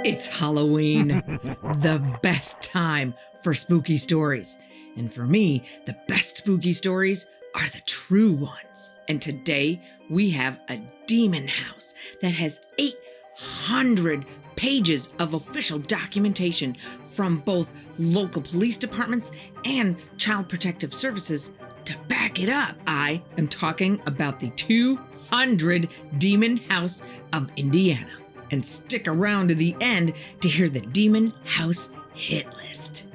It's Halloween, the best time for spooky stories. And for me, the best spooky stories are the true ones. And today we have a demon house that has 800 pages of official documentation from both local police departments and Child Protective Services to back it up. I am talking about the 200 Demon House of Indiana. And stick around to the end to hear the Demon House hit list.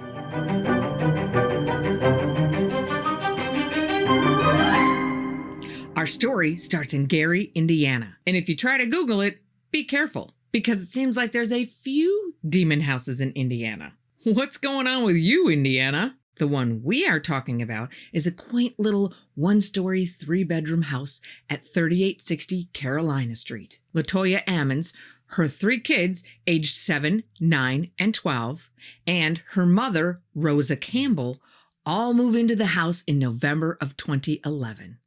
Our story starts in Gary, Indiana. And if you try to Google it, be careful, because it seems like there's a few demon houses in Indiana. What's going on with you, Indiana? The one we are talking about is a quaint little one-story, three-bedroom house at 3860 Carolina Street. LaToya Ammons, her 3 kids, aged 7, 9, and 12, and her mother, Rosa Campbell, all move into the house in November of 2011.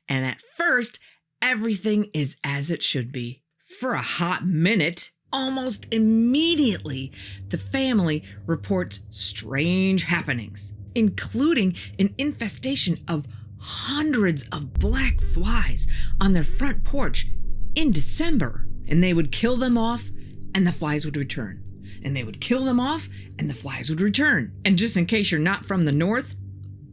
And at first, everything is as it should be. For a hot minute, almost immediately, the family reports strange happenings, including an infestation of hundreds of black flies on their front porch in December. And they would kill them off, and the flies would return. And they would kill them off, and the flies would return. And just in case you're not from the north,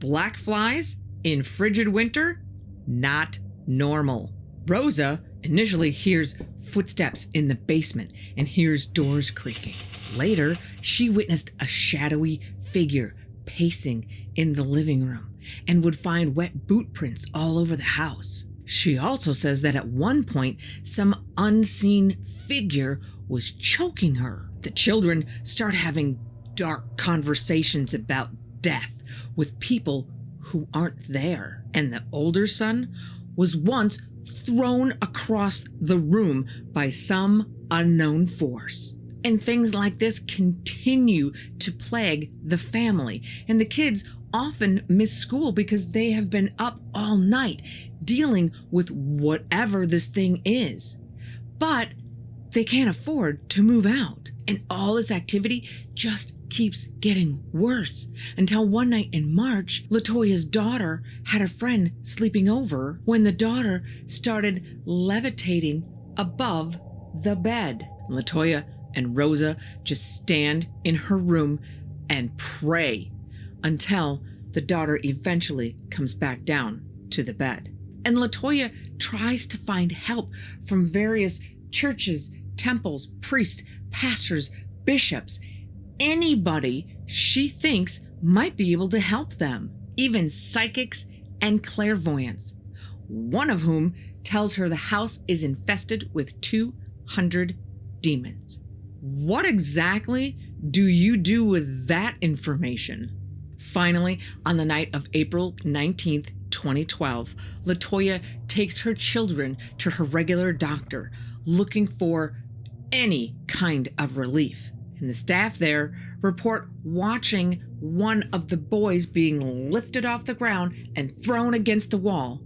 black flies in frigid winter, not normal. Rosa initially hears footsteps in the basement and hears doors creaking. Later, she witnessed a shadowy figure pacing in the living room and would find wet boot prints all over the house. She also says that at one point, some unseen figure was choking her. The children start having dark conversations about death with people who aren't there. And the older son was once thrown across the room by some unknown force. And things like this continue to plague the family. And the kids often miss school because they have been up all night dealing with whatever this thing is. But they can't afford to move out. And all this activity just keeps getting worse until one night in March, LaToya's daughter had a friend sleeping over when the daughter started levitating above the bed. LaToya and Rosa just stand in her room and pray until the daughter eventually comes back down to the bed. And LaToya tries to find help from various churches, temples, priests, pastors, bishops, anybody she thinks might be able to help them, even psychics and clairvoyants, one of whom tells her the house is infested with 200 demons. What exactly do you do with that information? Finally, on the night of April 19th, 2012, LaToya takes her children to her regular doctor looking for any kind of relief. And the staff there report watching one of the boys being lifted off the ground and thrown against the wall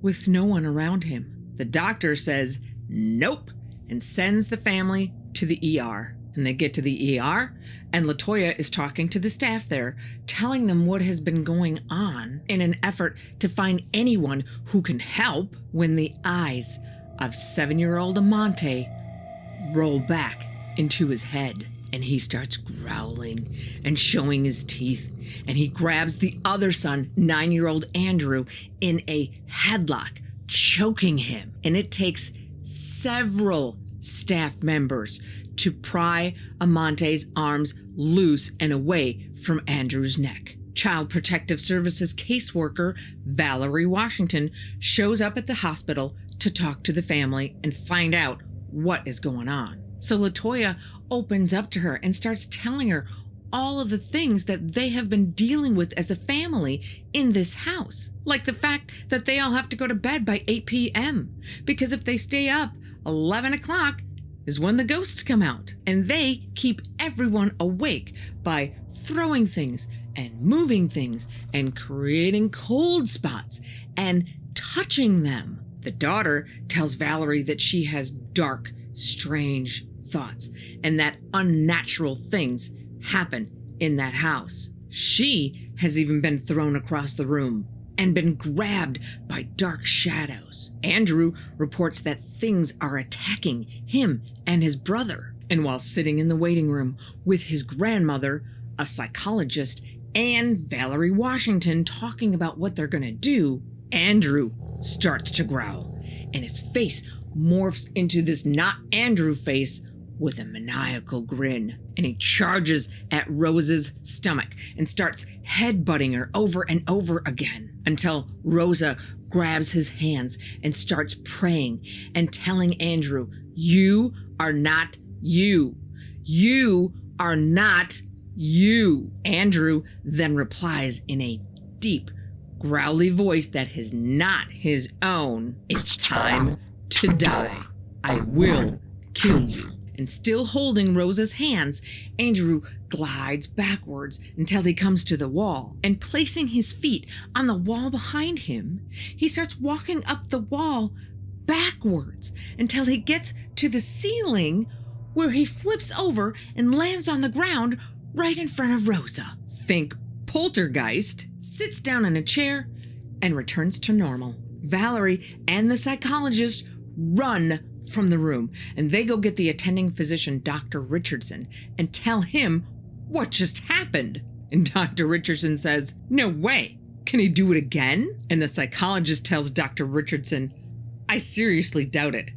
with no one around him. The doctor says nope and sends the family to the ER. And they get to the ER, and LaToya is talking to the staff there, telling them what has been going on in an effort to find anyone who can help, when the eyes of 7-year-old Amante roll back into his head, and he starts growling and showing his teeth, and he grabs the other son, 9-year-old Andrew, in a headlock, choking him. And it takes several staff members to pry Amante's arms loose and away from Andrew's neck. Child Protective Services caseworker Valerie Washington shows up at the hospital to talk to the family and find out what is going on. So LaToya opens up to her and starts telling her all of the things that they have been dealing with as a family in this house. Like the fact that they all have to go to bed by 8 p.m. because if they stay up, 11 o'clock is when the ghosts come out. And they keep everyone awake by throwing things and moving things and creating cold spots and touching them. The daughter tells Valerie that she has dark, strange thoughts and that unnatural things happen in that house. She has even been thrown across the room and been grabbed by dark shadows. Andrew reports that things are attacking him and his brother. And while sitting in the waiting room with his grandmother, a psychologist, and Valerie Washington talking about what they're gonna do, Andrew starts to growl, and his face morphs into this not Andrew face with a maniacal grin. And he charges at Rosa's stomach and starts headbutting her over and over again until Rosa grabs his hands and starts praying and telling Andrew, "You are not you. You are not you." Andrew then replies in a deep, growly voice that is not his own, "It's time to die. I will kill you." And still holding Rosa's hands, Andrew glides backwards until he comes to the wall. And placing his feet on the wall behind him, he starts walking up the wall backwards until he gets to the ceiling, where he flips over and lands on the ground right in front of Rosa. Think poltergeist, sits down in a chair, and returns to normal. Valerie and the psychologist run from the room, and they go get the attending physician, Dr. Richardson, and tell him what just happened. And Dr. Richardson says, "No way. Can he do it again?" And the psychologist tells Dr. Richardson, "I seriously doubt it.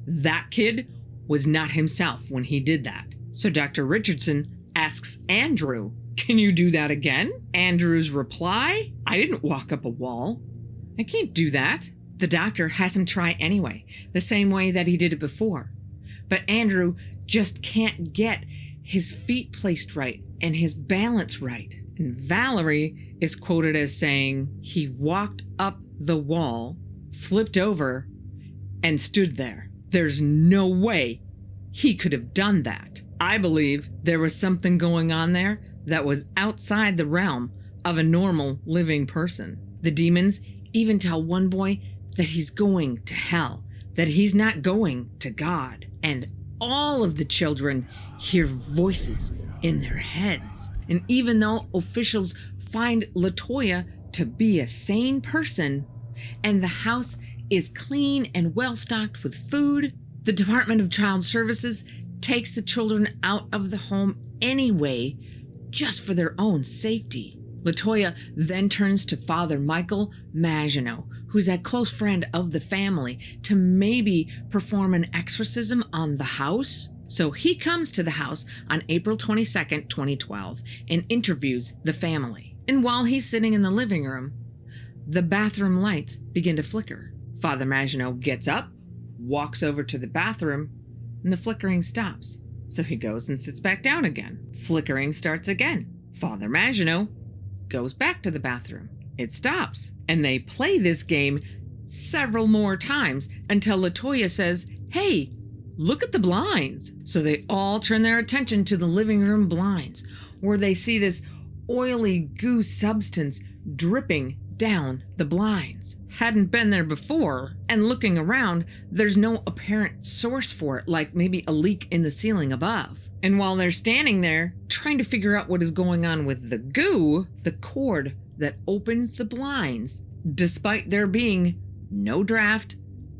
That kid was not himself when he did that." So Dr. Richardson asks Andrew, "Can you do that again?" Andrew's reply, "I didn't walk up a wall. I can't do that." The doctor has him try anyway, the same way that he did it before. But Andrew just can't get his feet placed right and his balance right. And Valerie is quoted as saying, "He walked up the wall, flipped over, and stood there. There's no way he could have done that." I believe there was something going on there that was outside the realm of a normal living person. The demons even tell one boy that he's going to hell, that he's not going to God. And all of the children hear voices in their heads. And even though officials find LaToya to be a sane person, and the house is clean and well-stocked with food, the Department of Child Services takes the children out of the home anyway, just for their own safety. LaToya then turns to Father Michael Maginot, who's a close friend of the family, to maybe perform an exorcism on the house. So he comes to the house on April 22nd, 2012, and interviews the family. And while he's sitting in the living room, the bathroom lights begin to flicker. Father Maginot gets up, walks over to the bathroom, and the flickering stops. So he goes and sits back down again. Flickering starts again. Father Maginot goes back to the bathroom. It stops. And they play this game several more times until LaToya says, "Hey, look at the blinds." So they all turn their attention to the living room blinds, where they see this oily goo substance dripping down the blinds. Hadn't been there before, and looking around, there's no apparent source for it, like maybe a leak in the ceiling above. And while they're standing there trying to figure out what is going on with the goo, the cord that opens the blinds, despite there being no draft,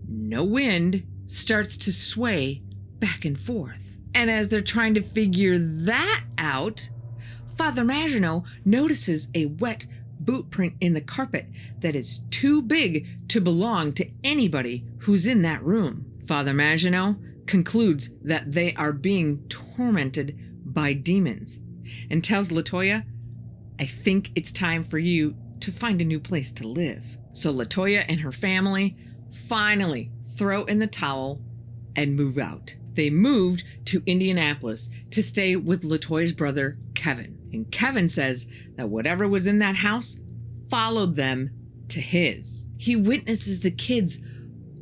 no wind, starts to sway back and forth. And as they're trying to figure that out, Father Maginot notices a wet boot print in the carpet that is too big to belong to anybody who's in that room. Father Maginot concludes that they are being tormented by demons and tells LaToya, "I think it's time for you to find a new place to live." So LaToya and her family finally throw in the towel and move out. They moved to Indianapolis to stay with LaToya's brother, Kevin. And Kevin says that whatever was in that house followed them to his. He witnesses the kids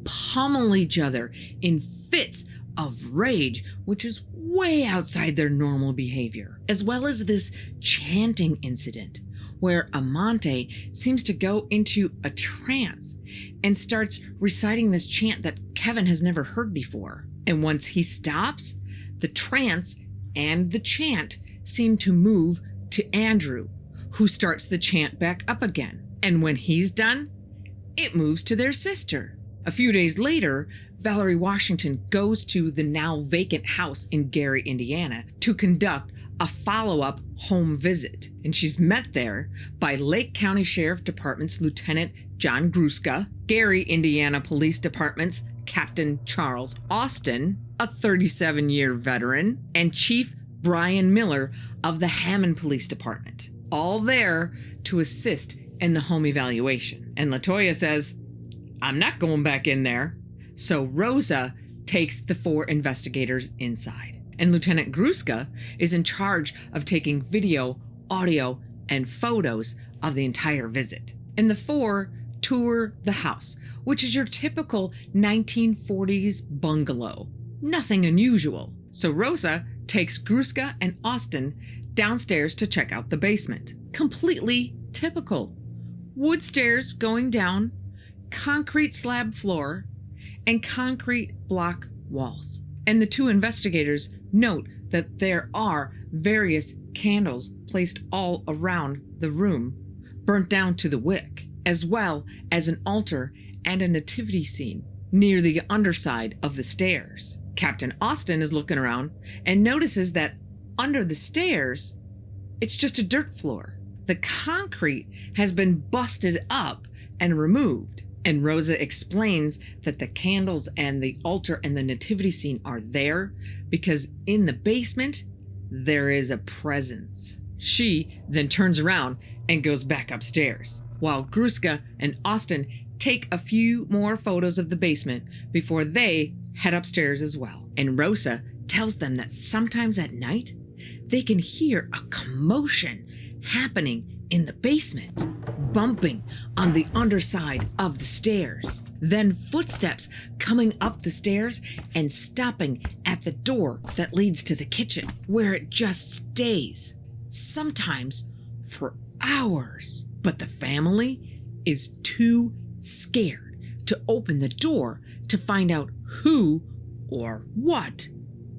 pummel each other in fits of rage, which is way outside their normal behavior, as well as this chanting incident where Amante seems to go into a trance and starts reciting this chant that Kevin has never heard before. And once he stops, The trance and the chant seem to move to Andrew, who starts the chant back up again. And when he's done, it moves to their sister. A few days later, Valerie Washington goes to the now vacant house in Gary, Indiana, to conduct a follow-up home visit. And she's met there by Lake County Sheriff Department's Lieutenant John Gruska, Gary, Indiana Police Department's Captain Charles Austin, a 37-year veteran, and Chief Brian Miller of the Hammond Police Department, all there to assist in the home evaluation. And LaToya says, "I'm not going back in there." So Rosa takes the 4 investigators inside. And Lieutenant Gruska is in charge of taking video, audio, and photos of the entire visit. And the 4 tour the house, which is your typical 1940s bungalow. Nothing unusual. So Rosa takes Gruska and Austin downstairs to check out the basement. Completely typical. Wood stairs going down, concrete slab floor, and concrete block walls. And the 2 investigators note that there are various candles placed all around the room, burnt down to the wick, as well as an altar and a nativity scene near the underside of the stairs. Captain Austin is looking around and notices that under the stairs, it's just a dirt floor. The concrete has been busted up and removed. And Rosa explains that the candles and the altar and the nativity scene are there because in the basement, there is a presence. She then turns around and goes back upstairs, while Gruska and Austin take a few more photos of the basement before they head upstairs as well. And Rosa tells them that sometimes at night, they can hear a commotion happening in the basement, bumping on the underside of the stairs. Then footsteps coming up the stairs and stopping at the door that leads to the kitchen, where it just stays, sometimes for hours. But the family is too scared to open the door to find out who or what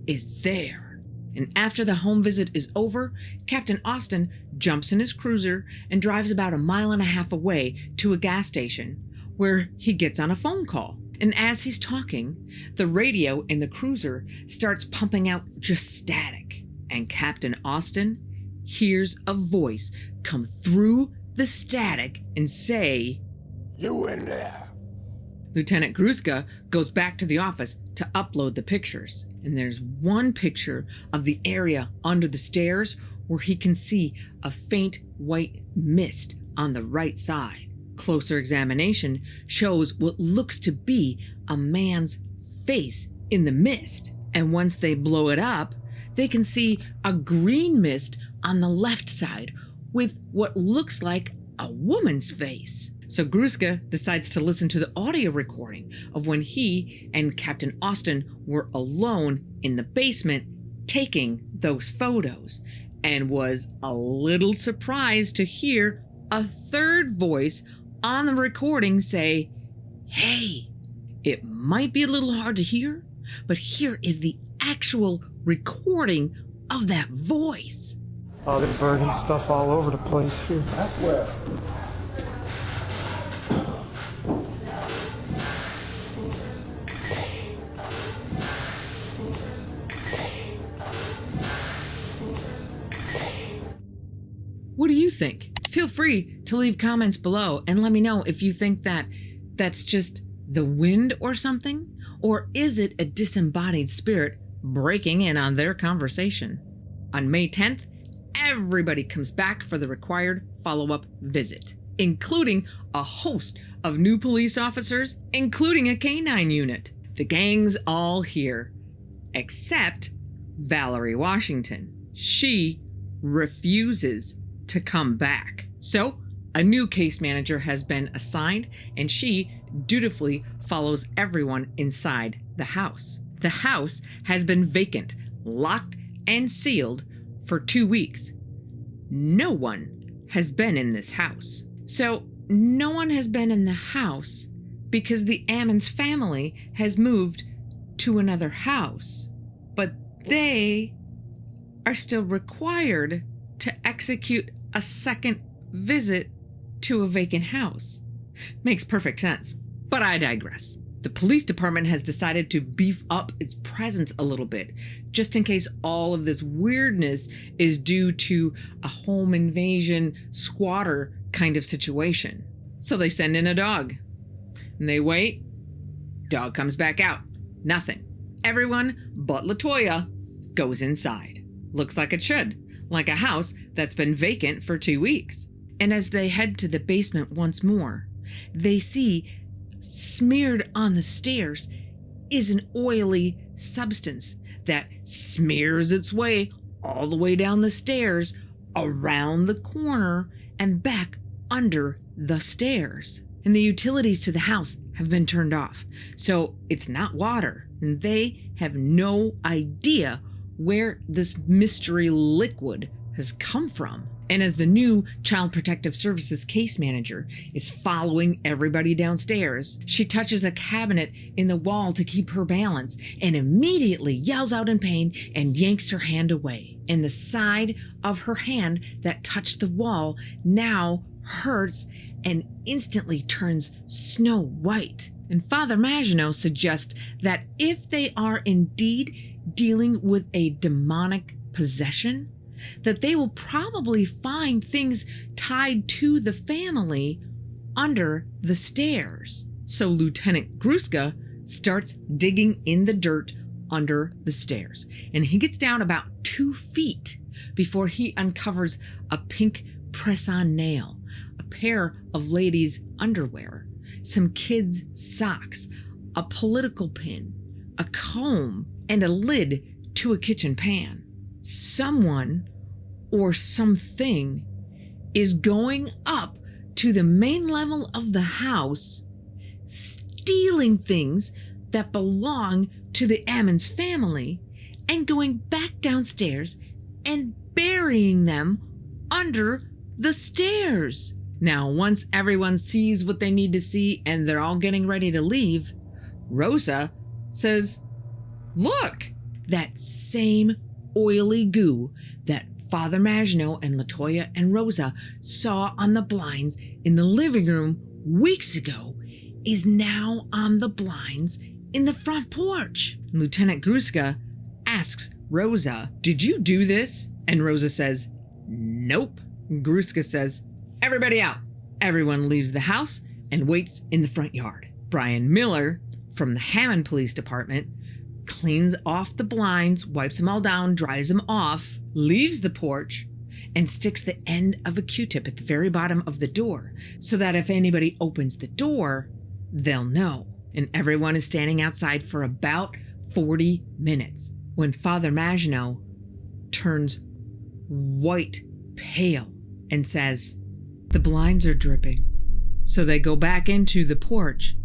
is there. And after the home visit is over, Captain Austin jumps in his cruiser and drives about 1.5 miles away to a gas station where he gets on a phone call. And as he's talking, the radio in the cruiser starts pumping out just static. And Captain Austin hears a voice come through the static and say, "You in there?" Lieutenant Gruska goes back to the office to upload the pictures. And there's one picture of the area under the stairs where he can see a faint white mist on the right side. Closer examination shows what looks to be a man's face in the mist. And once they blow it up, they can see a green mist on the left side with what looks like a woman's face. So Gruska decides to listen to the audio recording of when he and Captain Austin were alone in the basement taking those photos, and was a little surprised to hear a third voice on the recording say, "Hey." It might be a little hard to hear, but here is the actual recording of that voice. Oh, they're burning stuff all over the place here. That's where. What do you think? Feel free to leave comments below and let me know if you think that that's just the wind or something, or is it a disembodied spirit breaking in on their conversation? On May 10th, everybody comes back for the required follow-up visit, including a host of new police officers, including a canine unit. The gang's all here, except Valerie Washington. She refuses to come back. So, a new case manager has been assigned, and she dutifully follows everyone inside the house. The house has been vacant, locked, and sealed for 2 weeks. No one has been in this house. So, no one has been in the house because the Ammons family has moved to another house. But they are still required to execute a second visit to a vacant house. Makes perfect sense, but I digress. The police department has decided to beef up its presence a little bit, just in case all of this weirdness is due to a home invasion squatter kind of situation. So they send in a dog. And they wait. Dog comes back out. Nothing. Everyone but LaToya goes inside. Looks like it should, like a house that's been vacant for 2 weeks. And as they head to the basement once more, they see smeared on the stairs is an oily substance that smears its way all the way down the stairs, around the corner, and back under the stairs. And the utilities to the house have been turned off, so it's not water, and they have no idea where this mystery liquid has come from. And as the new Child Protective Services case manager is following everybody downstairs, she touches a cabinet in the wall to keep her balance and immediately yells out in pain and yanks her hand away. And the side of her hand that touched the wall now hurts and instantly turns snow white. And Father Maginot suggests that if they are indeed dealing with a demonic possession, that they will probably find things tied to the family under the stairs. So Lieutenant Gruska starts digging in the dirt under the stairs, and he gets down about 2 feet before he uncovers a pink press-on nail, a pair of ladies' underwear, some kids' socks, a political pin, a comb, and a lid to a kitchen pan. Someone or something is going up to the main level of the house, stealing things that belong to the Ammons family, and going back downstairs and burying them under the stairs. Now, once everyone sees what they need to see and they're all getting ready to leave, Rosa says, "Look, that same oily goo that Father Maginot and LaToya and Rosa saw on the blinds in the living room weeks ago is now on the blinds in the front porch." Lieutenant Gruska asks Rosa, "Did you do this?" And Rosa says, "Nope." Gruska says, "Everybody out." Everyone leaves the house and waits in the front yard. Brian Miller from the Hammond Police Department cleans off the blinds, wipes them all down, dries them off, leaves the porch, and sticks the end of a Q-tip at the very bottom of the door so that if anybody opens the door, they'll know. And everyone is standing outside for about 40 minutes when Father Maginot turns white pale and says, "The blinds are dripping." So they go back into the porch,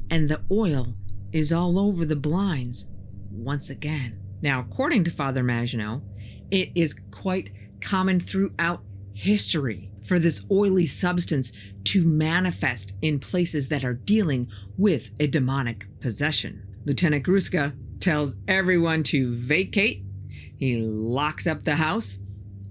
and the oil is all over the blinds once again. Now, according to Father Maginot, it is quite common throughout history for this oily substance to manifest in places that are dealing with a demonic possession. Lieutenant Gruska tells everyone to vacate. He locks up the house,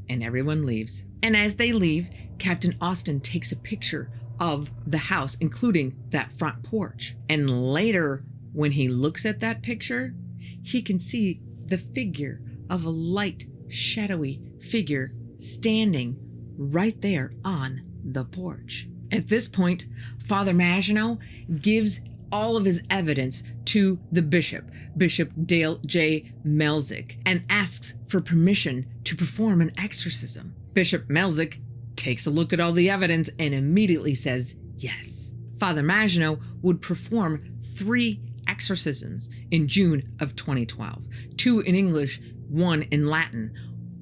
and everyone leaves. And as they leave, Captain Austin takes a picture of the house, including that front porch. And later, when he looks at that picture, he can see the figure of a light, shadowy figure standing right there on the porch. At this point, Father Maginot gives all of his evidence to the bishop, Bishop Dale J. Melzick, and asks for permission to perform an exorcism. Bishop Melzick takes a look at all the evidence and immediately says yes. Father Maginot would perform 3 exorcisms in June of 2012, 2 in English, 1 in Latin,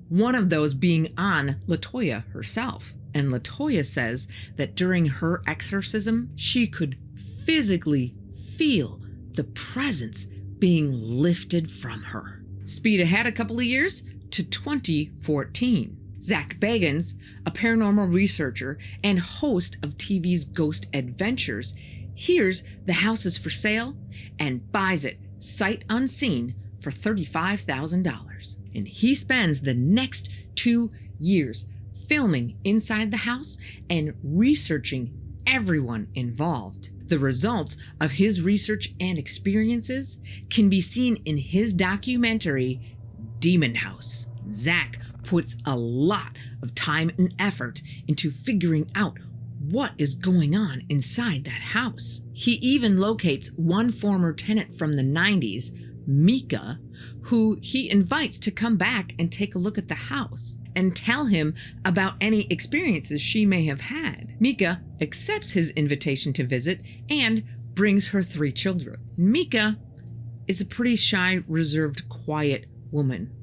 one of those being on LaToya herself. And LaToya says that during her exorcism, she could physically feel the presence being lifted from her. Speed ahead a couple of years to 2014. Zach Bagans, a paranormal researcher and host of TV's Ghost Adventures, hears the house is for sale and buys it sight unseen for for $35,000. And he spends the next 2 years filming inside the house and researching everyone involved. The results of his research and experiences can be seen in his documentary, Demon House. Zach puts a lot of time and effort into figuring out what is going on inside that house. He even locates one former tenant from the 90s, Mika, who he invites to come back and take a look at the house and tell him about any experiences she may have had. Mika accepts his invitation to visit and brings her 3 children. Mika is a pretty shy, reserved, quiet woman,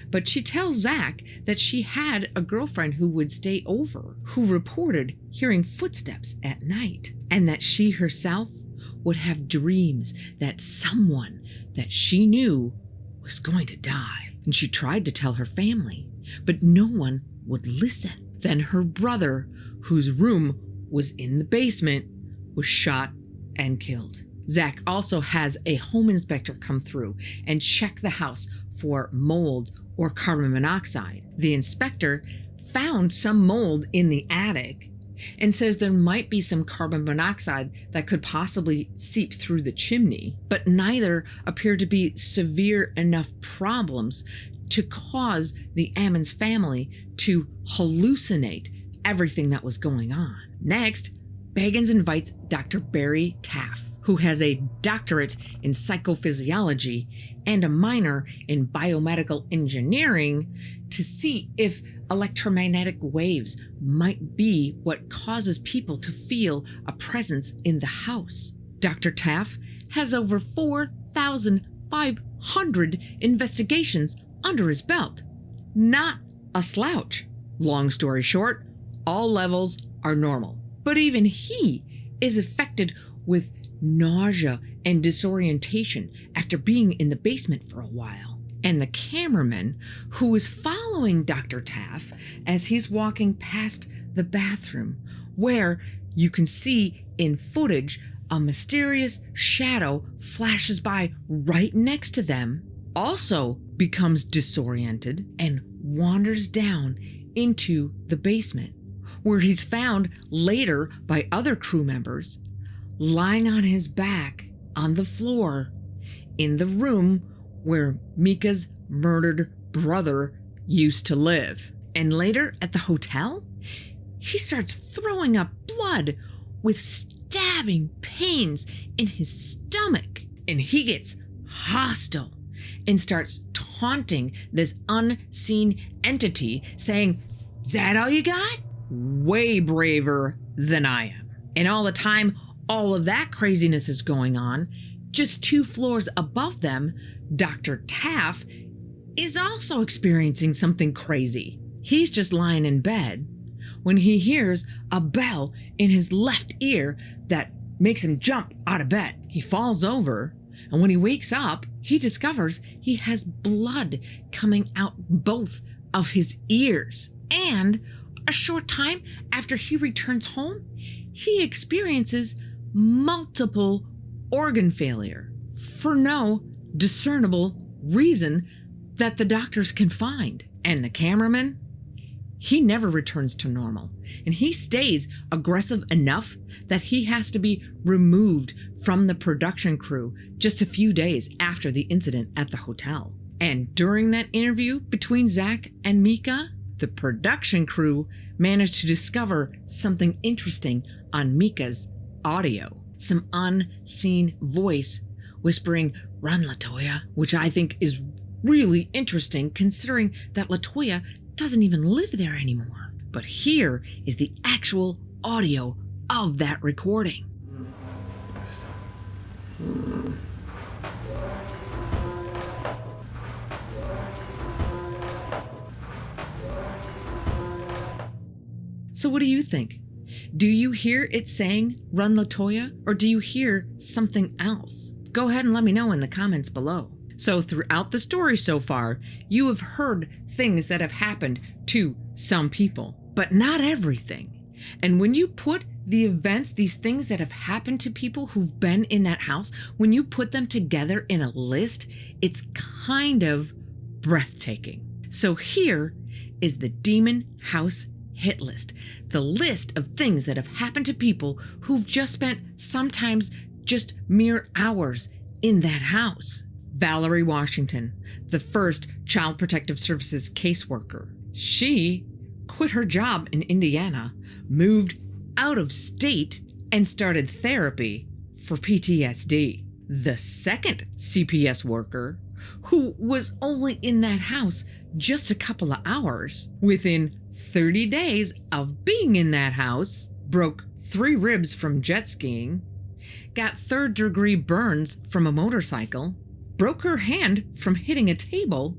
but she tells Zach that she had a girlfriend who would stay over, who reported hearing footsteps at night, and that she herself would have dreams that someone that she knew was going to die. And she tried to tell her family, but no one would listen. Then her brother, whose room was in the basement, was shot and killed. Zach also has a home inspector come through and check the house for mold or carbon monoxide. The inspector found some mold in the attic and says there might be some carbon monoxide that could possibly seep through the chimney, but neither appear to be severe enough problems to cause the Ammons family to hallucinate everything that was going on. Next, Bagans invites Dr. Barry Taff, who has a doctorate in psychophysiology and a minor in biomedical engineering, to see if electromagnetic waves might be what causes people to feel a presence in the house. Dr. Taff has over 4,500 investigations under his belt. Not a slouch. Long story short, all levels are normal. But even he is affected with nausea and disorientation after being in the basement for a while. And the cameraman who is following Dr. Taff as he's walking past the bathroom, where you can see in footage a mysterious shadow flashes by right next to them, also becomes disoriented and wanders down into the basement, where he's found later by other crew members lying on his back on the floor in the room where Mika's murdered brother used to live. And later at the hotel, he starts throwing up blood with stabbing pains in his stomach. And he gets hostile and starts taunting this unseen entity, saying, "Is that all you got?" Way braver than I am. And all the time all of that craziness is going on, just 2 floors above them, Dr. Taff is also experiencing something crazy. He's just lying in bed when he hears a bell in his left ear that makes him jump out of bed. He falls over, and when he wakes up, he discovers he has blood coming out both of his ears. And a short time after he returns home, he experiences multiple organ failure for no discernible reason that the doctors can find. And the cameraman, he never returns to normal, and he stays aggressive enough that he has to be removed from the production crew just a few days after the incident at the hotel. And during that interview between Zach and Mika, the production crew managed to discover something interesting on Mika's audio. Some unseen voice whispering, "Run, LaToya," which I think is really interesting considering that LaToya doesn't even live there anymore. But here is the actual audio of that recording. So what do you think? Do you hear it saying, "Run, LaToya," or do you hear something else? Go ahead and let me know in the comments below. So throughout the story so far, you have heard things that have happened to some people, but not everything. And when you put the events, these things that have happened to people who've been in that house, when you put them together in a list, it's kind of breathtaking. So here is the Demon House Hit List, the list of things that have happened to people who've just spent sometimes just mere hours in that house. Valerie Washington, the first Child Protective Services caseworker. She quit her job in Indiana, moved out of state, and started therapy for PTSD. The second CPS worker, who was only in that house just a couple of hours, within 30 days of being in that house, broke 3 ribs from jet skiing, got 3rd-degree burns from a motorcycle, broke her hand from hitting a table,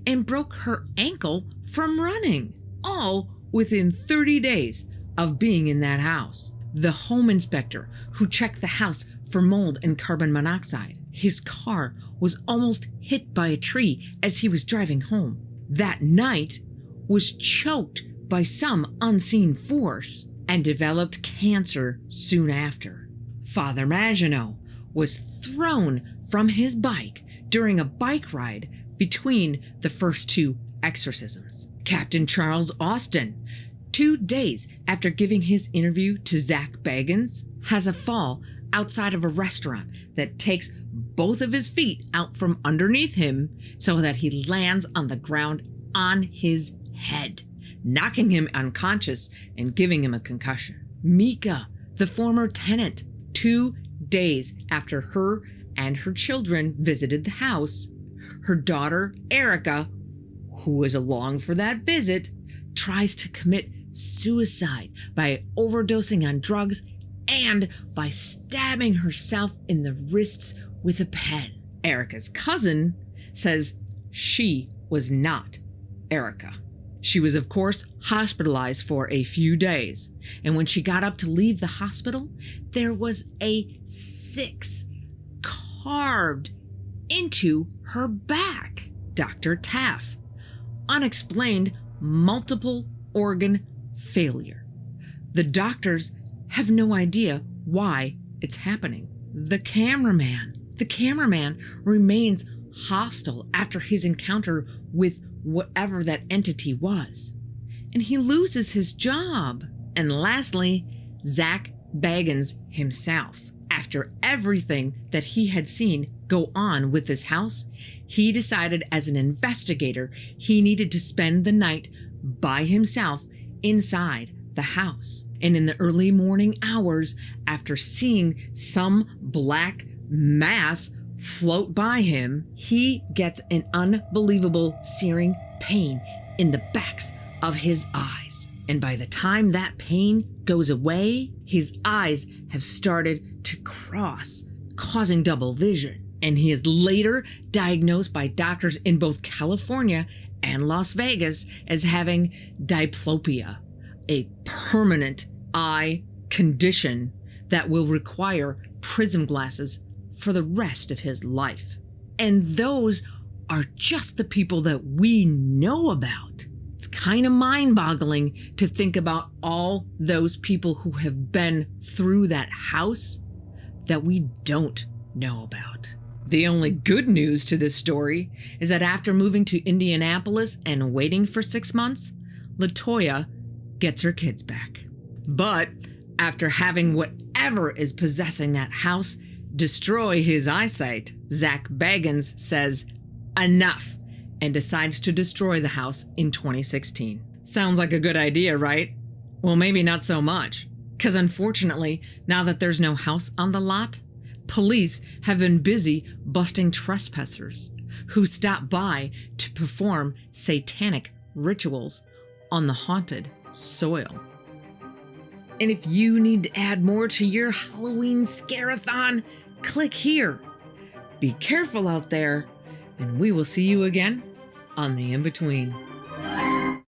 and broke her ankle from running, all within 30 days of being in that house. The home inspector who checked the house for mold and carbon monoxide. His car was almost hit by a tree as he was driving home. That night was choked by some unseen force and developed cancer soon after. Father Maginot was thrown from his bike during a bike ride between the first 2 exorcisms. Captain Charles Austin, 2 days after giving his interview to Zach Bagans, has a fall outside of a restaurant that takes both of his feet out from underneath him so that he lands on the ground on his head, knocking him unconscious and giving him a concussion. Mika, the former tenant, 2 days after her and her children visited the house, her daughter, Erica, who was along for that visit, tries to commit suicide by overdosing on drugs and by stabbing herself in the wrists with a pen. Erica's cousin says she was not Erica. She was, of course, hospitalized for a few days, and when she got up to leave the hospital, there was a 6 carved into her back. Dr. Taff, unexplained multiple organ failure. The doctors have no idea why it's happening. The cameraman remains hostile after his encounter with whatever that entity was, and he loses his job. And lastly, Zach Bagans himself. After everything that he had seen go on with this house, he decided as an investigator he needed to spend the night by himself inside the house. And in the early morning hours, after seeing some black mass float by him, he gets an unbelievable searing pain in the backs of his eyes. And by the time that pain goes away, his eyes have started to cross, causing double vision. And he is later diagnosed by doctors in both California and Las Vegas as having diplopia, a permanent eye condition that will require prism glasses for the rest of his life. And those are just the people that we know about. It's kind of mind-boggling to think about all those people who have been through that house that we don't know about. The only good news to this story is that after moving to Indianapolis and waiting for 6 months, LaToya gets her kids back. But after having whatever is possessing that house destroy his eyesight, Zach Bagans says enough and decides to destroy the house in 2016. Sounds like a good idea, right? Well, maybe not so much. Because unfortunately, now that there's no house on the lot, police have been busy busting trespassers who stop by to perform satanic rituals on the haunted soil. And if you need to add more to your Halloween scare-a-thon, click here. Be careful out there, and we will see you again on the InBetween.